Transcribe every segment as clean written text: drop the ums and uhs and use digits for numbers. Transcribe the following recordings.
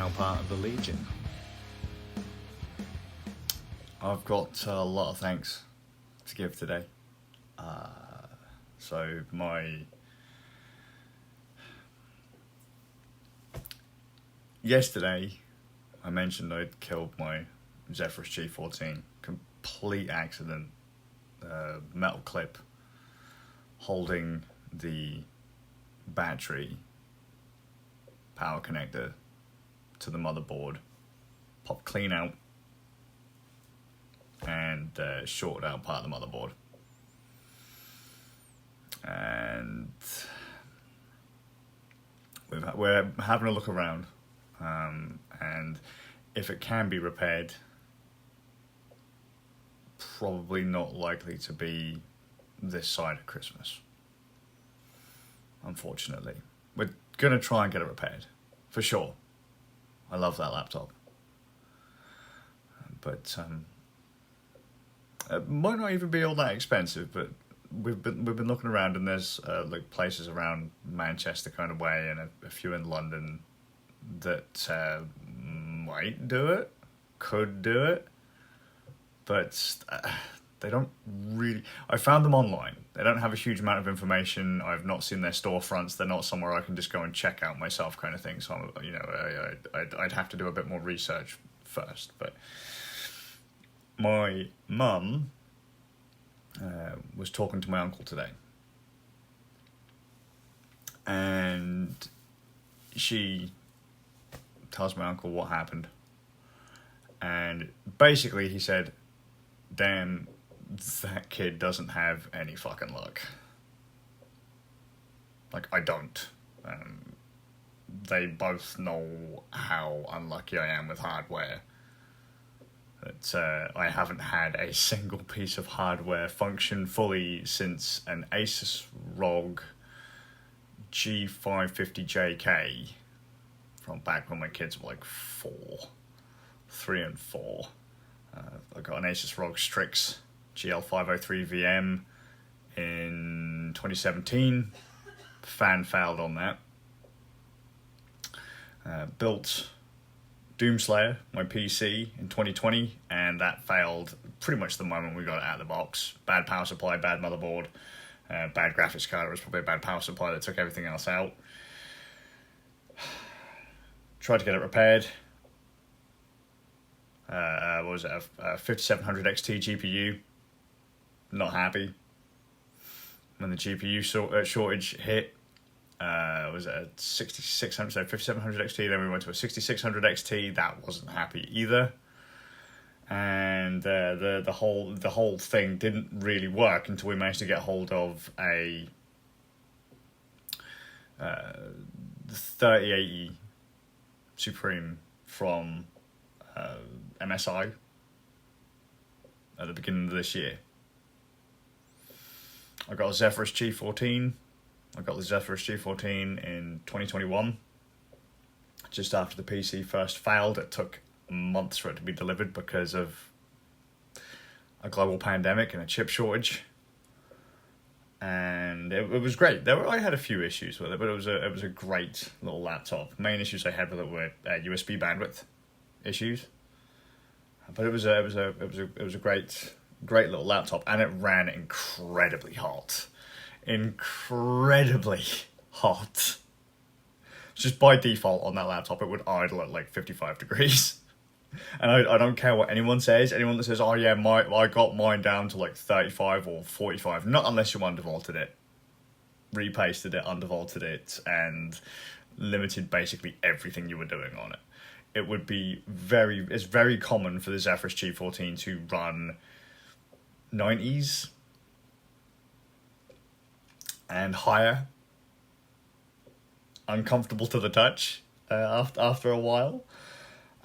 now part of the Legion. I've got a lot of thanks to give today. So yesterday I mentioned I'd killed my Zephyrus G14. Complete accident. Metal clip holding the battery power connector to the motherboard popped clean out and shorted out part of the motherboard. And we're having a look around, and if it can be repaired, probably not likely to be this side of Christmas, unfortunately. We're going to try and get it repaired, for sure. I love that laptop. But it might not even be all that expensive, but we've been looking around, and there's like places around Manchester kind of way, and a few in London that might do it, could do it, but they don't really. I found them online. They don't have a huge amount of information. I've not seen their storefronts. They're not somewhere I can just go and check out myself, kind of thing. So I'd have to do a bit more research first. But my mum was talking to my uncle today, and she tells my uncle what happened, and basically he said, Dan, that kid doesn't have any fucking luck. Like, I don't. They both know how unlucky I am with hardware. That I haven't had a single piece of hardware function fully since an Asus ROG G550JK from back when my kids were like 3 and 4. I got an Asus ROG Strix GL503 VM in 2017. Fan failed on that. Built Doomslayer, my PC, in 2020, and that failed pretty much the moment we got it out of the box. Bad power supply, bad motherboard, bad graphics card. It was probably a bad power supply that took everything else out. Tried to get it repaired. What was it? A 5700 XT GPU. Not happy. When the GPU shortage hit, was it a 6600, so 5700 XT, then we went to a 6600 XT. That wasn't happy either. And the whole thing didn't really work until we managed to get hold of a 3080 Supreme from MSI at the beginning of this year. I got a Zephyrus G14. I got the Zephyrus G14 in 2021, just after the PC first failed. It took months for it to be delivered because of a global pandemic and a chip shortage. And it was great. I had a few issues with it, but it was a great little laptop. Main issues I had with it were USB bandwidth issues, but it was a great little laptop, and it ran incredibly hot. Just by default on that laptop, it would idle at like 55 degrees. And I don't care what anyone says. Anyone that says, oh yeah, I got mine down to like 35 or 45, not unless you undervolted it, repasted it, undervolted it, and limited basically everything you were doing on it. It would be it's very common for the Zephyrus G14 to run 90s and higher, uncomfortable to the touch after a while.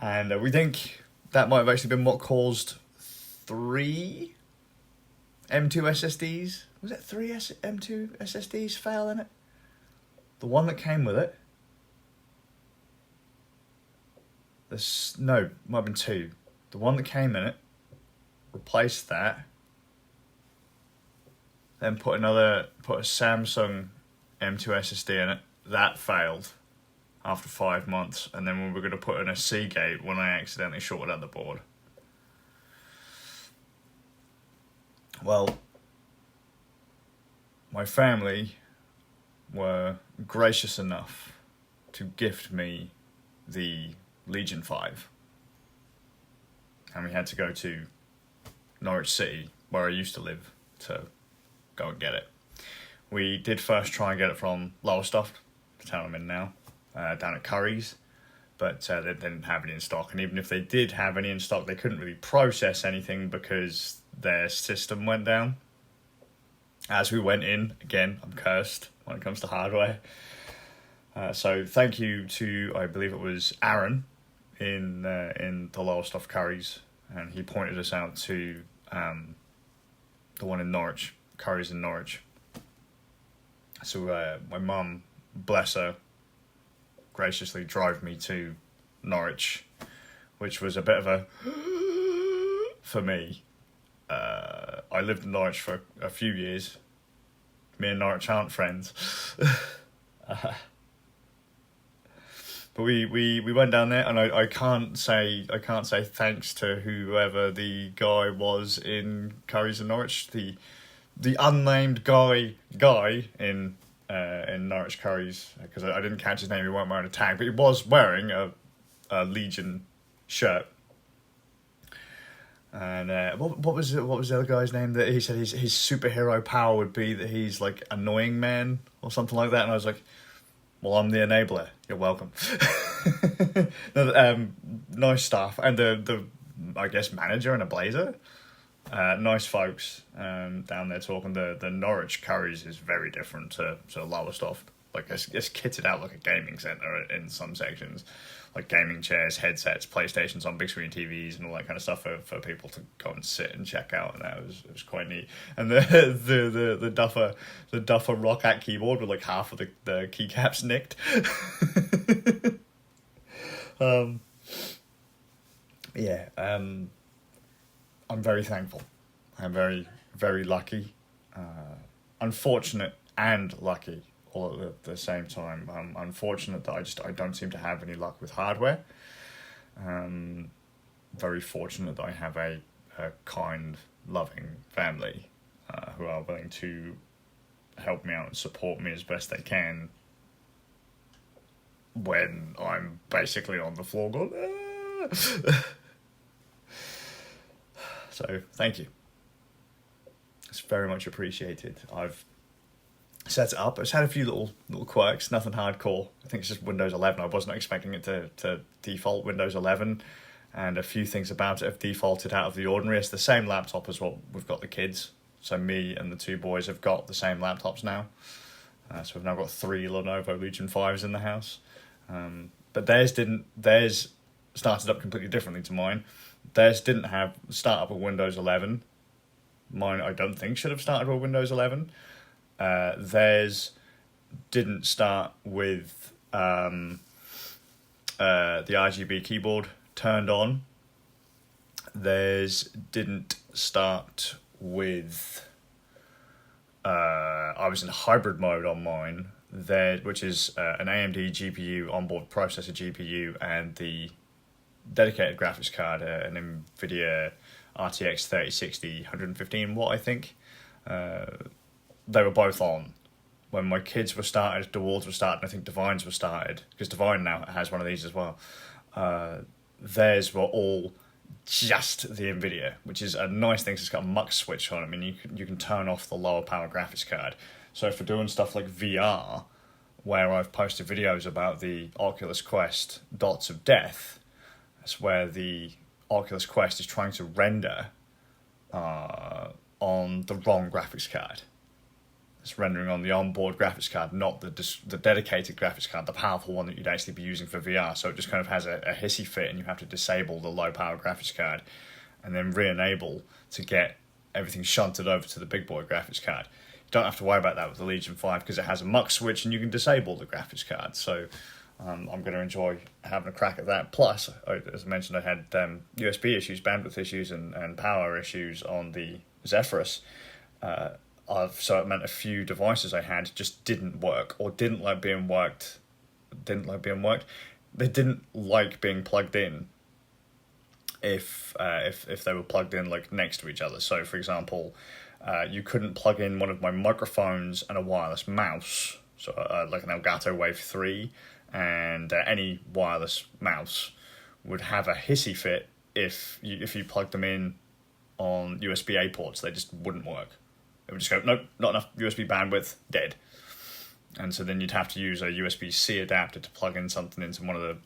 And we think that might have actually been what caused 3 M2 SSDs. Was it 3 M2 SSDs fail in it? The one that came with it. No, might have been 2. The one that came in it, replaced that, then put a Samsung M2 SSD in it. That failed. after 5 months, and then we were going to put in a Seagate when I accidentally shorted out the board. Well, my family were gracious enough to gift me the Legion 5. And we had to go to Norwich City, where I used to live, to go and get it. We did first try and get it from Lowestoft, the town I'm in now, down at Curry's, but they didn't have any in stock. And even if they did have any in stock, they couldn't really process anything because their system went down. As we went in, again, I'm cursed when it comes to hardware. So thank you to, I believe it was Aaron in the Lowestoft Curry's, and he pointed us out to the one in Norwich, Curry's in Norwich. So my mum, bless her, graciously drove me to Norwich, which was a bit of a for me. I lived in Norwich for a few years. Me and Norwich aren't friends. But we went down there, and I can't say thanks to whoever the guy was in Curry's in Norwich, the unnamed guy in Norwich Curry's, because I didn't catch his name. He weren't wearing a tag, but he was wearing a Legion shirt. And what was the other guy's name that he said his superhero power would be that he's like annoying man or something like that? And I was like, well, I'm the enabler. You're welcome. Nice stuff, and the I guess manager in a blazer. Nice folks down there talking. The Norwich Curry's is very different to Lowestoft. Like it's kitted out like a gaming centre in some sections, like gaming chairs, headsets, PlayStations on big screen TVs, and all that kind of stuff for people to go and sit and check out. And that was quite neat. And the Duffer Rock-At keyboard with like half of the keycaps nicked. I'm very thankful. I'm very, very lucky. Unfortunate and lucky all at the same time. I'm unfortunate that I don't seem to have any luck with hardware. Very fortunate that I have a kind, loving family who are willing to help me out and support me as best they can when I'm basically on the floor going, ah! So, thank you. It's very much appreciated. I've set it up. It's had a few little quirks, nothing hardcore. I think it's just Windows 11. I wasn't expecting it to default Windows 11, and a few things about it have defaulted out of the ordinary. It's the same laptop as what we've got the kids. So me and the two boys have got the same laptops now. So we've now got 3 Lenovo Legion 5s in the house. But theirs started up completely differently to mine. Theirs didn't have start up with Windows 11. Mine, I don't think, should have started with Windows 11. Theirs didn't start with the RGB keyboard turned on. Theirs didn't start with... I was in hybrid mode on mine, which is an AMD GPU, onboard processor GPU, and the dedicated graphics card, an NVIDIA RTX 3060 115 watt, I think. They were both on. When my kids were started, DeWalls were started, I think Divines were started, because Divine now has one of these as well. Theirs were all just the NVIDIA, which is a nice thing, 'cause it's got a mux switch on it. I mean, you can turn off the lower power graphics card. So for doing stuff like VR, where I've posted videos about the Oculus Quest Dots of Death, that's where the Oculus Quest is trying to render on the wrong graphics card. It's rendering on the onboard graphics card, not the dedicated graphics card, the powerful one that you'd actually be using for VR. So it just kind of has a hissy fit, and you have to disable the low power graphics card and then re-enable to get everything shunted over to the big boy graphics card. You don't have to worry about that with the Legion 5 because it has a mux switch and you can disable the graphics card. So I'm going to enjoy having a crack at that. Plus, as I mentioned, I had USB issues, bandwidth issues, and power issues on the Zephyrus. So it meant a few devices I had just didn't work or didn't like being worked didn't like being worked. They didn't like being plugged in if they were plugged in like next to each other. So for example, you couldn't plug in one of my microphones and a wireless mouse, so like an Elgato Wave 3, and any wireless mouse would have a hissy fit if you plugged them in on USB-A ports. They just wouldn't work. It would just go, nope, not enough USB bandwidth, dead. And so then you'd have to use a USB-C adapter to plug in something into one of the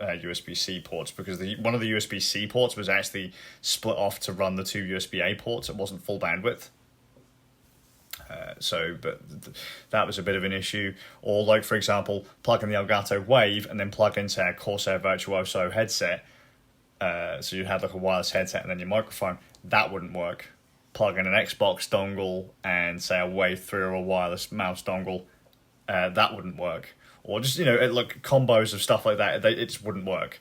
USB-C ports, because one of the USB-C ports was actually split off to run the two USB-A ports. It wasn't full bandwidth. That was a bit of an issue. Or like, for example, plug in the Elgato Wave and then plug into a Corsair Virtuoso headset. So you'd have like a wireless headset and then your microphone. That wouldn't work. Plug in an Xbox dongle and say a Wave 3 or a wireless mouse dongle. That wouldn't work. Or just, like combos of stuff like that. It just wouldn't work.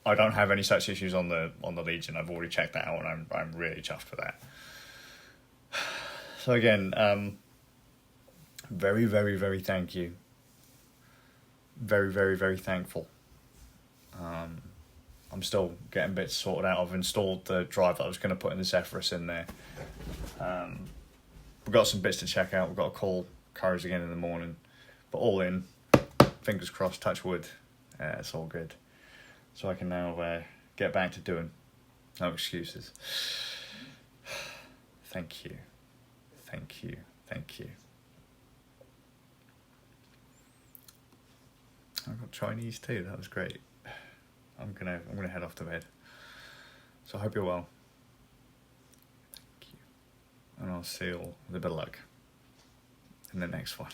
I don't have any such issues on the Legion. I've already checked that out, and I'm really chuffed with that. So again, very, very, very thank you. Very, very, very thankful. I'm still getting bits sorted out. I've installed the drive that I was going to put in the Zephyrus in there. We've got some bits to check out. We've got to call Courage again in the morning. But all in, fingers crossed, touch wood, it's all good. So I can now get back to doing. No excuses. Thank you. Thank you. Thank you. I got Chinese too, that was great. I'm gonna head off to bed. So I hope you're well. Thank you. And I'll see you all with a bit of luck in the next one.